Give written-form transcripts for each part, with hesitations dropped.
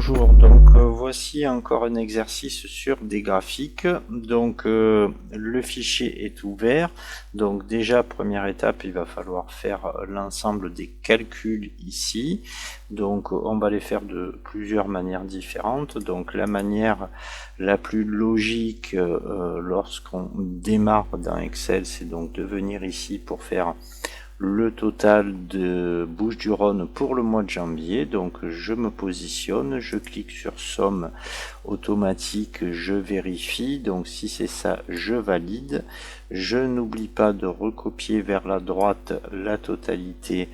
Bonjour, donc voici encore un exercice sur des graphiques. Donc le fichier est ouvert. Donc déjà, première étape, il va falloir faire l'ensemble des calculs ici. Donc on va les faire de plusieurs manières différentes. Donc la manière la plus logique lorsqu'on démarre dans Excel, c'est donc de venir ici pour faire le total de Bouches-du-Rhône pour le mois de janvier. Donc je me positionne, je clique sur somme automatique, je vérifie. Donc si c'est ça, je valide. Je n'oublie pas de recopier vers la droite la totalité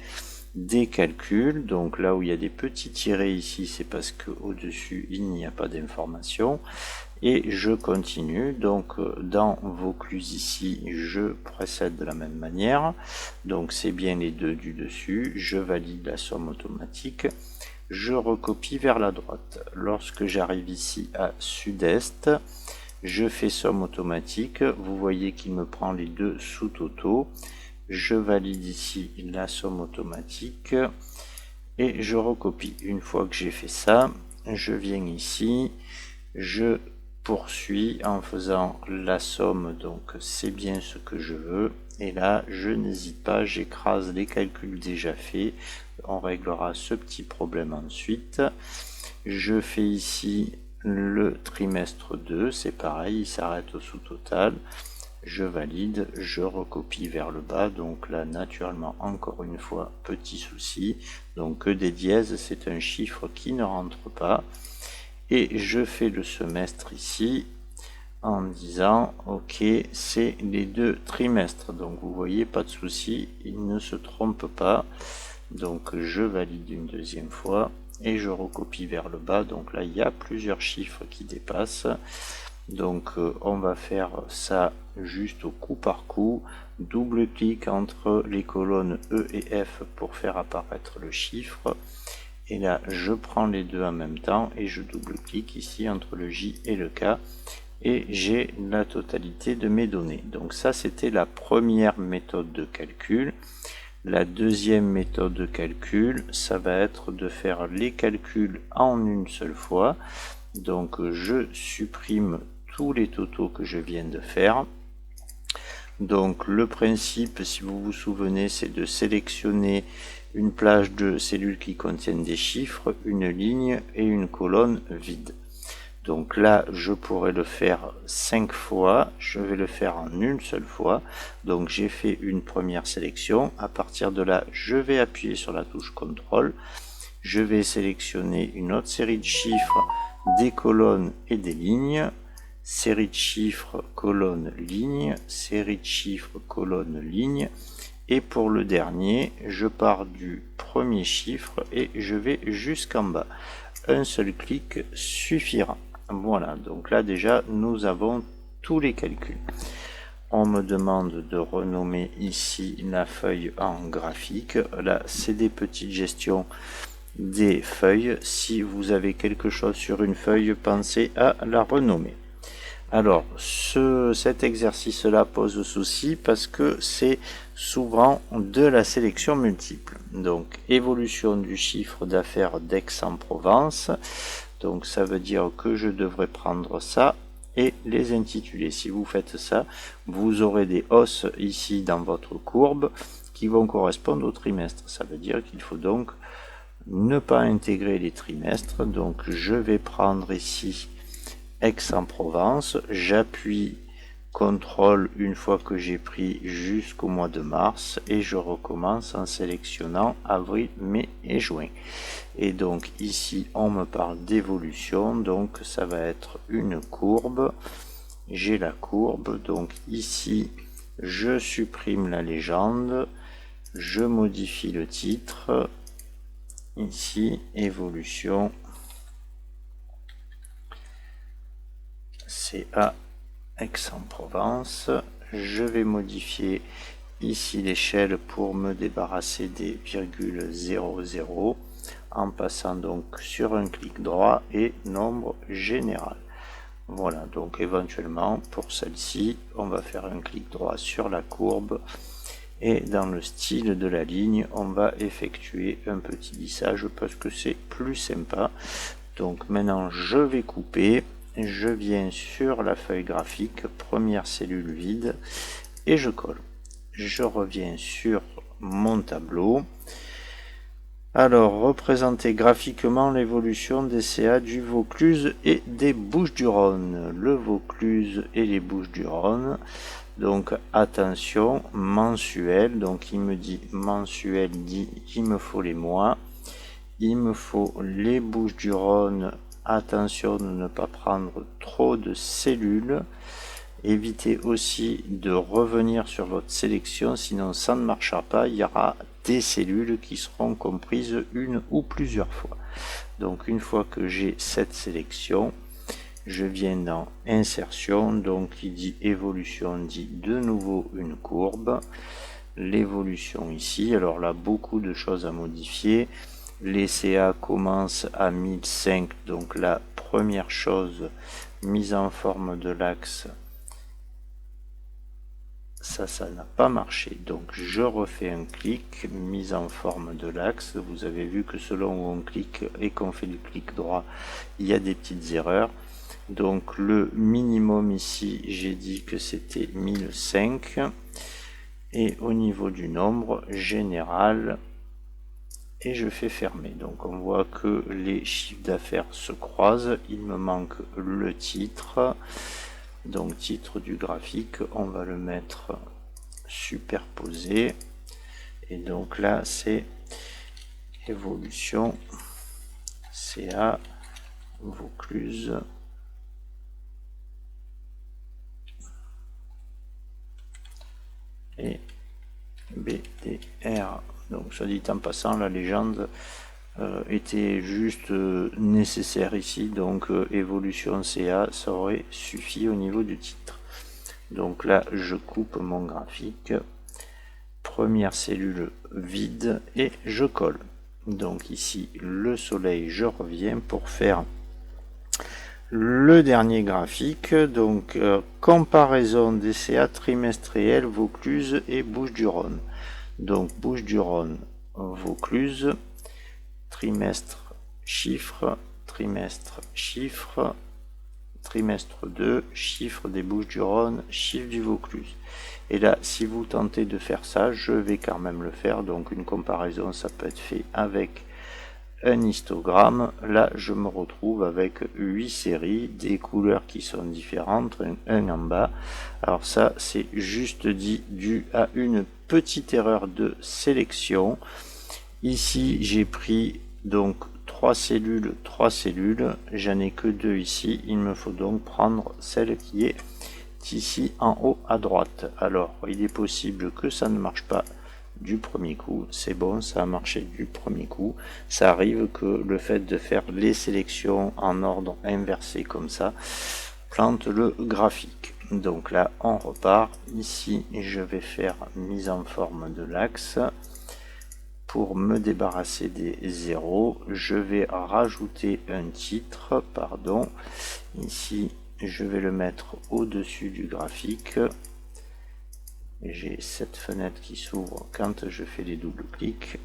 des calculs. Donc là où il y a des petits tirets ici, c'est parce que au-dessus il n'y a pas d'information. Et je continue. Donc dans Vaucluse ici, je procède de la même manière. Donc c'est bien les deux du dessus. Je valide la somme automatique. Je recopie vers la droite. Lorsque j'arrive ici à Sud-Est, je fais somme automatique. Vous voyez qu'il me prend les deux sous-totaux. Je valide ici la somme automatique et je recopie. Une fois que j'ai fait ça, je viens ici, je poursuis en faisant la somme, donc c'est bien ce que je veux. Et là, je n'hésite pas, j'écrase les calculs déjà faits. On réglera ce petit problème ensuite. Je fais ici le trimestre 2, c'est pareil, il s'arrête au sous-total. Je valide, je recopie vers le bas, donc là naturellement encore une fois petit souci, donc que des dièses, c'est un chiffre qui ne rentre pas, et je fais le semestre ici en disant ok, c'est les deux trimestres, donc vous voyez pas de souci, il ne se trompe pas, donc je valide une deuxième fois et je recopie vers le bas. Donc là il y a plusieurs chiffres qui dépassent. Donc on va faire ça juste au coup par coup, double clic entre les colonnes E et F pour faire apparaître le chiffre, et là je prends les deux en même temps et je double clique ici entre le J et le K et j'ai la totalité de mes données. Donc ça c'était la première méthode de calcul. La deuxième méthode de calcul, ça va être de faire les calculs en une seule fois. Donc je supprime tous les totaux que je viens de faire. Donc le principe, si vous vous souvenez, c'est de sélectionner une plage de cellules qui contiennent des chiffres, une ligne et une colonne vide. Donc là, je pourrais le faire 5 fois, je vais le faire en une seule fois. Donc j'ai fait une première sélection, à partir de là, je vais appuyer sur la touche CTRL, je vais sélectionner une autre série de chiffres, des colonnes et des lignes, série de chiffres, colonne, ligne, série de chiffres, colonne, ligne, et pour le dernier, je pars du premier chiffre et je vais jusqu'en bas. Un seul clic suffira. Voilà, donc là déjà nous avons tous les calculs. On me demande de renommer ici la feuille en graphique. Là c'est des petites gestions des feuilles. Si vous avez quelque chose sur une feuille, pensez à la renommer. Alors cet exercice là pose souci parce que c'est souvent de la sélection multiple. Donc évolution du chiffre d'affaires d'Aix-en-Provence. Donc ça veut dire que je devrais prendre ça et les intituler. Si vous faites ça, vous aurez des hausses ici dans votre courbe qui vont correspondre au trimestre. Ça veut dire qu'il faut donc ne pas intégrer les trimestres. Donc je vais prendre ici Aix-en-Provence, j'appuie CTRL une fois que j'ai pris jusqu'au mois de mars et je recommence en sélectionnant avril, mai et juin. Et donc ici on me parle d'évolution, donc ça va être une courbe. J'ai la courbe, donc ici je supprime la légende, je modifie le titre, ici évolution CA Aix-en-Provence. Je vais modifier ici l'échelle pour me débarrasser des virgules 00 en passant donc sur un clic droit et nombre général. Voilà, donc éventuellement pour celle-ci on va faire un clic droit sur la courbe et dans le style de la ligne on va effectuer un petit lissage parce que c'est plus sympa. Donc maintenant je vais couper, je viens sur la feuille graphique, première cellule vide et je colle. Je reviens sur mon tableau. Alors, représenter graphiquement l'évolution des CA du Vaucluse et des Bouches-du-Rhône. Le Vaucluse et les Bouches-du-Rhône. Donc, attention, mensuel. Donc, il me dit mensuel, dit il me faut les mois. Il me faut les Bouches-du-Rhône. Attention de ne pas prendre trop de cellules. Évitez aussi de revenir sur votre sélection, sinon ça ne marchera pas. Il y aura des cellules qui seront comprises une ou plusieurs fois. Donc une fois que j'ai cette sélection, je viens dans insertion, donc il dit évolution, dit de nouveau une courbe. L'évolution ici, alors là beaucoup de choses à modifier. Les CA commencent à 1005, donc la première chose, mise en forme de l'axe. Ça n'a pas marché, donc je refais un clic, mise en forme de l'axe. Vous avez vu que selon où on clique et qu'on fait du clic droit, il y a des petites erreurs. Donc le minimum ici, j'ai dit que c'était 1005. Et au niveau du nombre général, et je fais fermer. Donc on voit que les chiffres d'affaires se croisent. Il me manque le titre. Donc titre du graphique, on va le mettre superposé. Et donc là, c'est évolution CA Vaucluse. Et BDR. Donc soit dit en passant, la légende était juste nécessaire ici, donc évolution CA, ça aurait suffi au niveau du titre. Donc là je coupe mon graphique, première cellule vide et je colle. Donc ici le soleil, je reviens pour faire le dernier graphique. Donc comparaison des CA trimestriels Vaucluse et Bouches-du-Rhône. Donc Bouches-du-Rhône, Vaucluse, trimestre chiffre, trimestre chiffre, trimestre 2, chiffre des Bouches-du-Rhône, chiffre du Vaucluse. Et là, si vous tentez de faire ça, je vais quand même le faire. Donc une comparaison, ça peut être fait avec un histogramme. Là, je me retrouve avec 8 séries, des couleurs qui sont différentes, un en bas. Alors ça, c'est juste dit dû à une petite erreur de sélection. Ici, j'ai pris donc 3 cellules, j'en ai que 2 ici, il me faut donc prendre celle qui est ici en haut à droite. Alors, il est possible que ça ne marche pas du premier coup, c'est bon, ça a marché du premier coup. Ça arrive que le fait de faire les sélections en ordre inversé comme ça plante le graphique. Donc là, on repart. Ici, je vais faire mise en forme de l'axe. Pour me débarrasser des zéros, je vais rajouter un titre, pardon. Ici, je vais le mettre au-dessus du graphique. J'ai cette fenêtre qui s'ouvre quand je fais les doubles clics.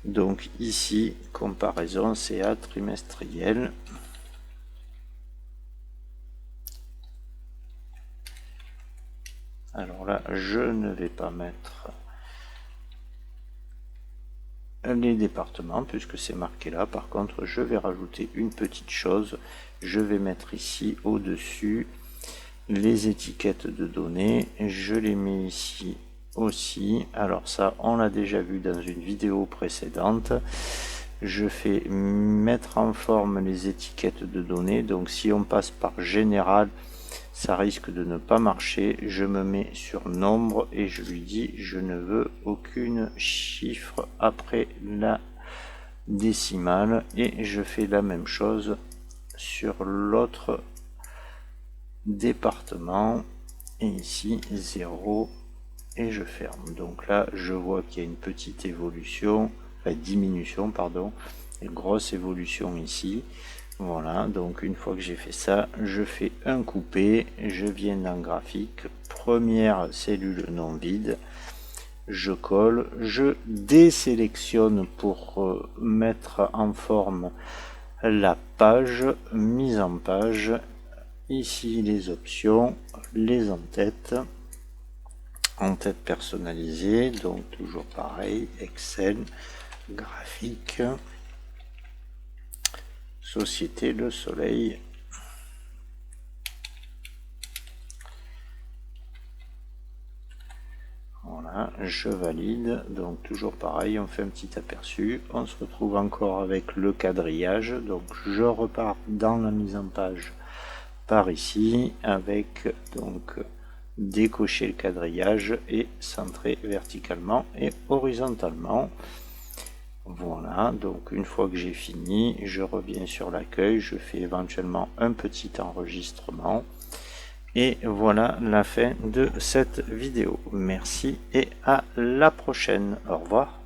Donc ici, comparaison CA trimestriel. Alors là, je ne vais pas mettre les départements puisque c'est marqué là. Par contre, je vais rajouter une petite chose. Je vais mettre ici au-dessus les étiquettes de données. Je les mets ici aussi. Alors ça, on l'a déjà vu dans une vidéo précédente. Je fais mettre en forme les étiquettes de données. Donc si on passe par général, ça risque de ne pas marcher. Je me mets sur nombre et je lui dis je ne veux aucune chiffre après la décimale, et je fais la même chose sur l'autre département, et ici 0, et je ferme. Donc là je vois qu'il y a une petite évolution, enfin diminution pardon, une grosse évolution ici. Voilà, donc une fois que j'ai fait ça, je fais un coupé, je viens dans graphique, première cellule non vide, je colle, je désélectionne pour mettre en forme la page, mise en page, ici les options, les en-tête personnalisée, donc toujours pareil, Excel, graphique, Société Le Soleil. Voilà, je valide, donc toujours pareil, on fait un petit aperçu, on se retrouve encore avec le quadrillage, donc je repars dans la mise en page par ici, avec donc décocher le quadrillage et centrer verticalement et horizontalement. Voilà, donc une fois que j'ai fini, je reviens sur l'accueil, je fais éventuellement un petit enregistrement. Et voilà la fin de cette vidéo. Merci et à la prochaine. Au revoir.